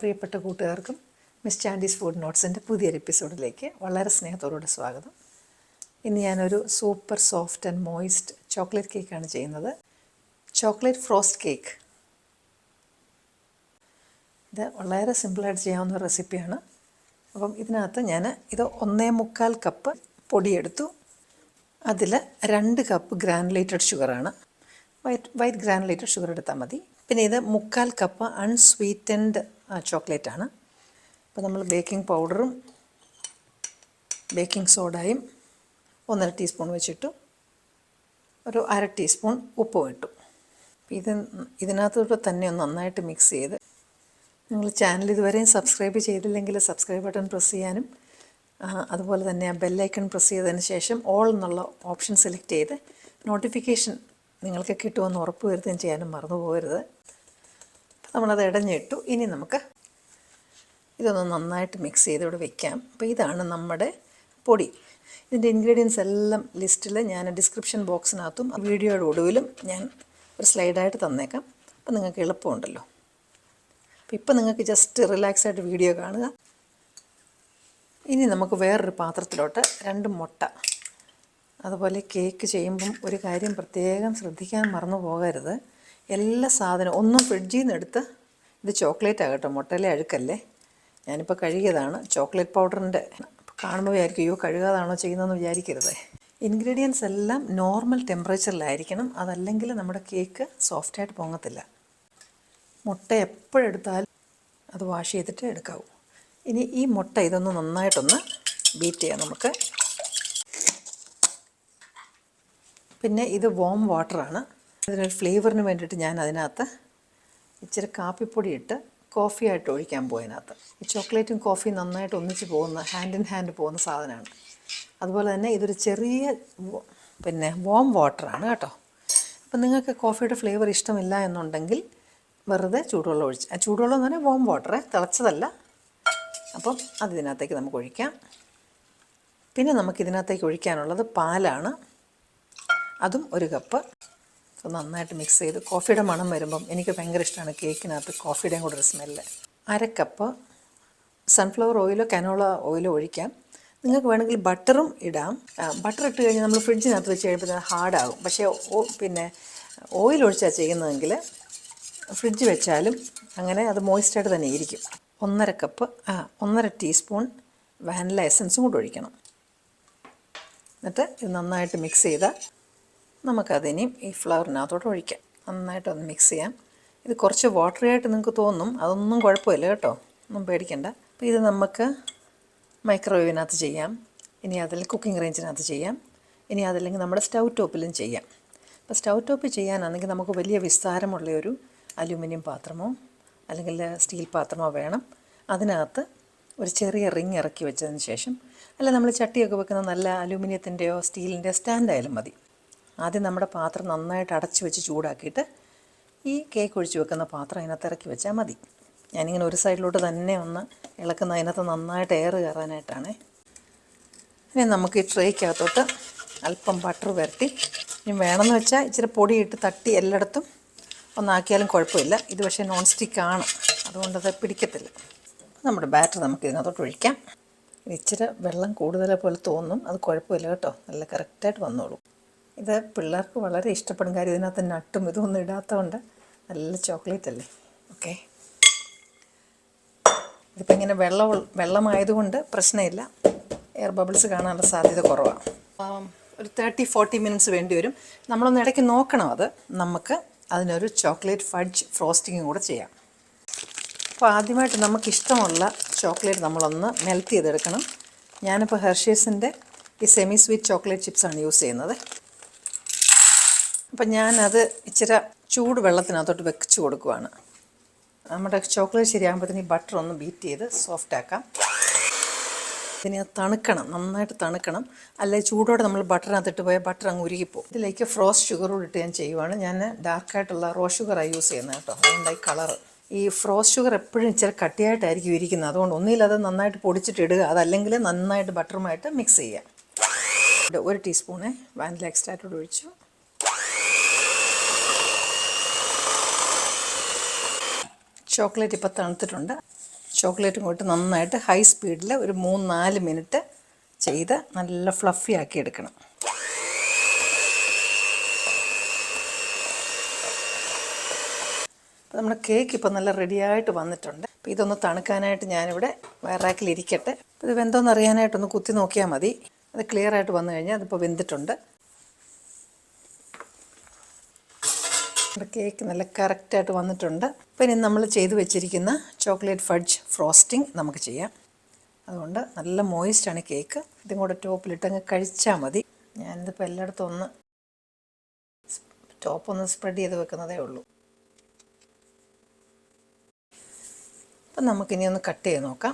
പ്രിയപ്പെട്ട കൂട്ടുകാർക്കും miss ചാൻഡീസ് food നോട്ട്സിൻ്റെ പുതിയൊരു എപ്പിസോഡിലേക്ക് വളരെ സ്നേഹത്തോടെ സ്വാഗതം. ഇന്ന് ഞാനൊരു super soft and moist chocolate കേക്കാണ് ചെയ്യുന്നത്. Chocolate frost cake. ഇത് വളരെ സിമ്പിളായിട്ട് ചെയ്യാവുന്ന റെസിപ്പിയാണ്. അപ്പം ഇതിനകത്ത് ഞാൻ 1.25 കപ്പ് പൊടിയെടുത്തു. അതിൽ 2 കപ്പ് ഗ്രാനുലേറ്റഡ് ഷുഗറാണ്. വൈറ്റ് ഗ്രാനുലേറ്റഡ് ഷുഗർ എടുത്താൽ മതി. പിന്നെ ഇത് 3/4 കപ്പ് അൺസ്വീറ്റൻഡ് ചോക്ലേറ്റാണ്. അപ്പോൾ നമ്മൾ ബേക്കിംഗ് പൗഡറും ബേക്കിംഗ് സോഡയും 1.5 ടീസ്പൂൺ വെച്ചിട്ടു. ഒരു 1/2 ടീസ്പൂൺ ഉപ്പും ഇട്ടു. ഇതിനകത്തോട്ട് തന്നെ ഒന്ന് നന്നായിട്ട് മിക്സ് ചെയ്ത്, നിങ്ങൾ ചാനൽ ഇതുവരെയും സബ്സ്ക്രൈബ് ചെയ്തില്ലെങ്കിൽ സബ്സ്ക്രൈബ് ബട്ടൺ പ്രസ് ചെയ്യാനും അതുപോലെ തന്നെ ആ ബെല്ലൈക്കൺ പ്രസ് ചെയ്തതിന് ശേഷം ഓൾ എന്നുള്ള ഓപ്ഷൻ സെലക്ട് ചെയ്ത് നോട്ടിഫിക്കേഷൻ നിങ്ങൾക്ക് കിട്ടുമെന്ന് ഉറപ്പ് വരുത്തുകയും ചെയ്യാനും മറന്നു പോകരുത്. നമ്മളത് ഇടഞ്ഞിട്ടു. ഇനി നമുക്ക് ഇതൊന്ന് നന്നായിട്ട് മിക്സ് ചെയ്ത് ഇവിടെ വയ്ക്കാം. അപ്പോൾ ഇതാണ് നമ്മുടെ പൊടി. ഇതിൻ്റെ ഇൻഗ്രീഡിയൻസ് എല്ലാം ലിസ്റ്റിൽ ഞാൻ ഡിസ്ക്രിപ്ഷൻ ബോക്സിനകത്തും വീഡിയോയുടെ ഒടുവിലും ഞാൻ ഒരു സ്ലൈഡായിട്ട് തന്നേക്കാം. അപ്പോൾ നിങ്ങൾക്ക് എളുപ്പമുണ്ടല്ലോ. അപ്പോൾ ഇപ്പോൾ നിങ്ങൾക്ക് ജസ്റ്റ് റിലാക്സ് ആയിട്ട് വീഡിയോ കാണുക. ഇനി നമുക്ക് വേറൊരു പാത്രത്തിലോട്ട് 2 മുട്ട, അതുപോലെ കേക്ക് ചെയ്യുമ്പം ഒരു കാര്യം പ്രത്യേകം ശ്രദ്ധിക്കാൻ മറന്നു പോകരുത്. എല്ലാ സാധനവും ഒന്നും ഫ്രിഡ്ജിൽ നിന്ന് എടുത്ത്, ഇത് ചോക്ലേറ്റ് ആകട്ടെ, മുട്ടയിലെ അഴുക്കല്ലേ, ഞാനിപ്പോൾ കഴുകിയതാണ്. ചോക്ലേറ്റ് പൗഡറിൻ്റെ കാണുമ്പോൾ വിചാരിക്കും അയ്യോ കഴുകാതാണോ ചെയ്യുന്നതെന്ന് വിചാരിക്കരുത്. ഇൻഗ്രീഡിയൻസ് എല്ലാം നോർമൽ ടെമ്പറേച്ചറിലായിരിക്കണം, അതല്ലെങ്കിൽ നമ്മുടെ കേക്ക് സോഫ്റ്റായിട്ട് പൊങ്ങത്തില്ല. മുട്ട എപ്പോഴെടുത്താലും അത് വാഷ് ചെയ്തിട്ട് എടുക്കാവൂ. ഇനി ഈ മുട്ട ഇതൊന്ന് നന്നായിട്ടൊന്ന് ബീറ്റ് ചെയ്യാം നമുക്ക്. പിന്നെ ഇത് വോം വാട്ടറാണ്. ഇതിനൊരു ഫ്ലേവറിന് വേണ്ടിയിട്ട് ഞാൻ അതിനകത്ത് ഇച്ചിരി കാപ്പിപ്പൊടി ഇട്ട് കോഫി ആയിട്ട് ഒഴിക്കാൻ പോയതിനകത്ത്. ഈ ചോക്ലേറ്റും കോഫിയും നന്നായിട്ട് ഒന്നിച്ച് പോകുന്ന, ഹാൻഡ് ഇൻ ഹാൻഡ് പോകുന്ന സാധനമാണ്. അതുപോലെ തന്നെ ഇതൊരു ചെറിയ വോം വാട്ടറാണ് കേട്ടോ. അപ്പം നിങ്ങൾക്ക് കോഫിയുടെ ഫ്ലേവർ ഇഷ്ടമില്ല എന്നുണ്ടെങ്കിൽ വെറുതെ ചൂടുവെള്ളം ഒഴിച്ച്, ചൂടുവെള്ളം എന്ന് പറഞ്ഞാൽ വോം വാട്ടർ, തിളച്ചതല്ല. അപ്പം അതിനകത്തേക്ക് നമുക്ക് ഒഴിക്കാം. പിന്നെ നമുക്കിതിനകത്തേക്ക് ഒഴിക്കാനുള്ളത് പാലാണ്. അതും 1 കപ്പ്. നന്നായിട്ട് മിക്സ് ചെയ്ത് കോഫിയുടെ മണം വരുമ്പം എനിക്ക് ഭയങ്കര ഇഷ്ടമാണ് കേക്കിനകത്ത് കോഫിയുടെയും കൂടെ ഒരു സ്മെല്ല്. 1/2 കപ്പ് സൺഫ്ലവർ ഓയിലോ കനോള ഓയിലോ ഒഴിക്കാം. നിങ്ങൾക്ക് വേണമെങ്കിൽ ബട്ടറും ഇടാം. ബട്ടർ ഇട്ട് കഴിഞ്ഞാൽ നമ്മൾ ഫ്രിഡ്ജിനകത്ത് വെച്ച് കഴിയുമ്പോൾ ഹാർഡാകും. പക്ഷേ പിന്നെ ഓയിൽ ഒഴിച്ചാൽ ചെയ്യുന്നതെങ്കിൽ ഫ്രിഡ്ജ് വെച്ചാലും അങ്ങനെ അത് മോയിസ്റ്റായിട്ട് തന്നെ ഇരിക്കും. 1.5 ടീസ്പൂൺ വാനില എസൻസും കൂടെ ഒഴിക്കണം. എന്നിട്ട് ഇത് നന്നായിട്ട് മിക്സ് ചെയ്താൽ നമുക്കതിനെയും ഈ ഫ്ലവറിനകത്തോട്ട് ഒഴിക്കാം. നന്നായിട്ടൊന്ന് മിക്സ് ചെയ്യാം. ഇത് കുറച്ച് വാട്ടറി ആയിട്ട് നിങ്ങൾക്ക് തോന്നും, അതൊന്നും കുഴപ്പമില്ല കേട്ടോ, ഒന്നും പേടിക്കണ്ട. അപ്പോൾ ഇത് നമുക്ക് മൈക്രോവേവിനകത്ത് ചെയ്യാം, ഇനി അതിൽ കുക്കിംഗ് റേഞ്ചിനകത്ത് ചെയ്യാം, ഇനി അതല്ലെങ്കിൽ നമ്മുടെ സ്റ്റൗ ടോപ്പിലും ചെയ്യാം. അപ്പോൾ സ്റ്റൗ ടോപ്പിൽ ചെയ്യാനാണെങ്കിൽ നമുക്ക് വലിയ വിസ്താരമുള്ളൊരു അലുമിനിയം പാത്രമോ അല്ലെങ്കിൽ സ്റ്റീൽ പാത്രമോ വേണം. അതിനകത്ത് ഒരു ചെറിയ റിങ് ഇറക്കി വെച്ചതിന് ശേഷം, അല്ല നമ്മൾ ചട്ടിയൊക്കെ വെക്കുന്ന നല്ല അലുമിനിയത്തിൻ്റെയോ സ്റ്റീലിൻ്റെയോ സ്റ്റാൻഡായാലും മതി. ആദ്യം നമ്മുടെ പാത്രം നന്നായിട്ട് അടച്ചു വെച്ച് ചൂടാക്കിയിട്ട് ഈ കേക്ക് ഒഴിച്ച് വെക്കുന്ന പാത്രം അതിനകത്ത് ഇറക്കി വെച്ചാൽ മതി. ഞാനിങ്ങനെ ഒരു സൈഡിലോട്ട് തന്നെ ഒന്ന് ഇളക്കുന്ന, അതിനകത്ത് നന്നായിട്ട് എയർ കയറാനായിട്ടാണ്. ഇനി നമുക്ക് ഈ ട്രേക്കകത്തോട്ട് അല്പം ബട്ടർ വരട്ടി, ഇനി വേണമെന്ന് വെച്ചാൽ ഇച്ചിരി പൊടിയിട്ട് തട്ടി എല്ലായിടത്തും ഒന്നാക്കിയാലും കുഴപ്പമില്ല. ഇത് പക്ഷേ നോൺ സ്റ്റിക്കാണ്, അതുകൊണ്ടത് പിടിക്കത്തില്ല. നമ്മുടെ ബാറ്റർ നമുക്ക് ഇതിനകത്തോട്ട് ഒഴിക്കാം. ഇച്ചിരി വെള്ളം കൂടുതലെ പോലെ തോന്നും, അത് കുഴപ്പമില്ല കേട്ടോ, നല്ല കറക്റ്റായിട്ട് വന്നോളൂ. ഇത് പിള്ളേർക്ക് വളരെ ഇഷ്ടപ്പെടും. കാര്യം ഇതിനകത്ത് നട്ടും ഇതൊന്നും ഇടാത്തതുകൊണ്ട് നല്ല ചോക്ലേറ്റ് അല്ലേ. ഓക്കെ, ഇതിപ്പോൾ ഇങ്ങനെ വെള്ളമായതുകൊണ്ട് പ്രശ്നമില്ല, എയർ ബബിൾസ് കാണാനുള്ള സാധ്യത കുറവാണ്. ഒരു 30-40 മിനിറ്റ്സ് വേണ്ടി വരും. നമ്മളൊന്ന് ഇടയ്ക്ക് നോക്കണം. അത് നമുക്ക് അതിനൊരു ചോക്ലേറ്റ് ഫഡ്ജ് ഫ്രോസ്റ്റിങ്ങും കൂടെ ചെയ്യാം. അപ്പോൾ ആദ്യമായിട്ട് നമുക്കിഷ്ടമുള്ള ചോക്ലേറ്റ് നമ്മളൊന്ന് മെൽറ്റ് ചെയ്തെടുക്കണം. ഞാനിപ്പോൾ ഹെർഷീസിൻ്റെ ഈ സെമി സ്വീറ്റ് ചോക്ലേറ്റ് ചിപ്സാണ് യൂസ് ചെയ്യുന്നത്. അപ്പം ഞാനത് ഇച്ചിരി ചൂട് വെള്ളത്തിനകത്തോട്ട് വെച്ച് കൊടുക്കുവാണ്. നമ്മുടെ ചോക്ലേറ്റ് ശരിയാകുമ്പോഴത്തേന് ഈ ബട്ടർ ഒന്ന് ബീറ്റ് ചെയ്ത് സോഫ്റ്റാക്കാം. പിന്നെ അത് തണുക്കണം, നന്നായിട്ട് തണുക്കണം. അല്ലെങ്കിൽ ചൂടോടെ നമ്മൾ ബട്ടറിനകത്തിട്ട് പോയാൽ ബട്ടർ അങ്ങ് ഉരുകിപ്പോവും. ഇതിലേക്ക് ഫ്രോസ്റ്റ് ഷുഗർ കൂടി ഇട്ട് ഞാൻ ചെയ്യുവാണ്. ഞാൻ ഡാർക്കായിട്ടുള്ള റോ ഷുഗറാണ് യൂസ് ചെയ്യുന്നത് കേട്ടോ, അതുകൊണ്ടായി കളറ്. ഈ ഫ്രോസ്റ്റ് ഷുഗർ എപ്പോഴും ഇച്ചിരി കട്ടിയായിട്ടായിരിക്കും ഇരിക്കുന്നത്, അതുകൊണ്ട് ഒന്നിൽ അത് നന്നായിട്ട് പൊടിച്ചിട്ട് ഇടുക, അതല്ലെങ്കിൽ നന്നായിട്ട് ബട്ടറുമായിട്ട് മിക്സ് ചെയ്യുക. 1 ടീസ്പൂണ് വാനില എക്സ്ട്രാക്റ്റ് ഒഴിച്ചു. ചോക്ലേറ്റ് ഇപ്പോൾ തണുത്തിട്ടുണ്ട്. ചോക്ലേറ്റും കൂട്ടി നന്നായിട്ട് ഹൈ സ്പീഡിൽ ഒരു 3-4 മിനിറ്റ് ചെയ്ത് നല്ല ഫ്ലഫി ആക്കി എടുക്കണം. അപ്പോൾ നമ്മുടെ കേക്ക് ഇപ്പോൾ നല്ല റെഡിയായിട്ട് വന്നിട്ടുണ്ട്. അപ്പോൾ ഇതൊന്ന് തണുക്കാനായിട്ട് ഞാനിവിടെ റാക്കിലിരിക്കട്ടെ. അപ്പോൾ ഇത് വെന്തോന്ന് അറിയാനായിട്ടൊന്ന് കുത്തി നോക്കിയാൽ മതി. അത് ക്ലിയർ ആയിട്ട് വന്നു കഴിഞ്ഞാൽ അതിപ്പോൾ വെന്തിട്ടുണ്ട്. കേക്ക് നല്ല കറക്റ്റായിട്ട് വന്നിട്ടുണ്ട്. അപ്പോൾ ഇനി നമ്മൾ ചെയ്ത് വെച്ചിരിക്കുന്ന ചോക്ലേറ്റ് ഫഡ്ജ് ഫ്രോസ്റ്റിംഗ് നമുക്ക് ചെയ്യാം. അതുകൊണ്ട് നല്ല മോയിസ്റ്റാണ് കേക്ക്. ഇതും കൂടെ ടോപ്പിലിട്ടങ്ങ് കഴിച്ചാൽ മതി. ഞാനിതിപ്പോൾ എല്ലായിടത്തും ഒന്ന് ടോപ്പൊന്ന് സ്പ്രെഡ് ചെയ്ത് വെക്കുന്നതേ ഉള്ളൂ. അപ്പം നമുക്കിനി ഒന്ന് കട്ട് ചെയ്ത് നോക്കാം.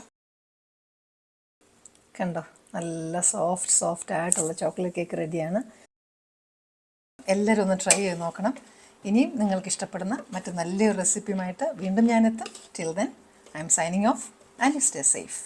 കണ്ടോ, നല്ല സോഫ്റ്റ് ആയിട്ടുള്ള ചോക്ലേറ്റ് കേക്ക് റെഡിയാണ്. എല്ലാവരും ഒന്ന് ട്രൈ ചെയ്ത് നോക്കണം. ഇനിയും നിങ്ങൾക്ക് ഇഷ്ടപ്പെടുന്ന മറ്റ് നല്ലൊരു റെസിപ്പിയുമായിട്ട് വീണ്ടും ഞാനെത്തും. Till then I'm signing off and you stay safe.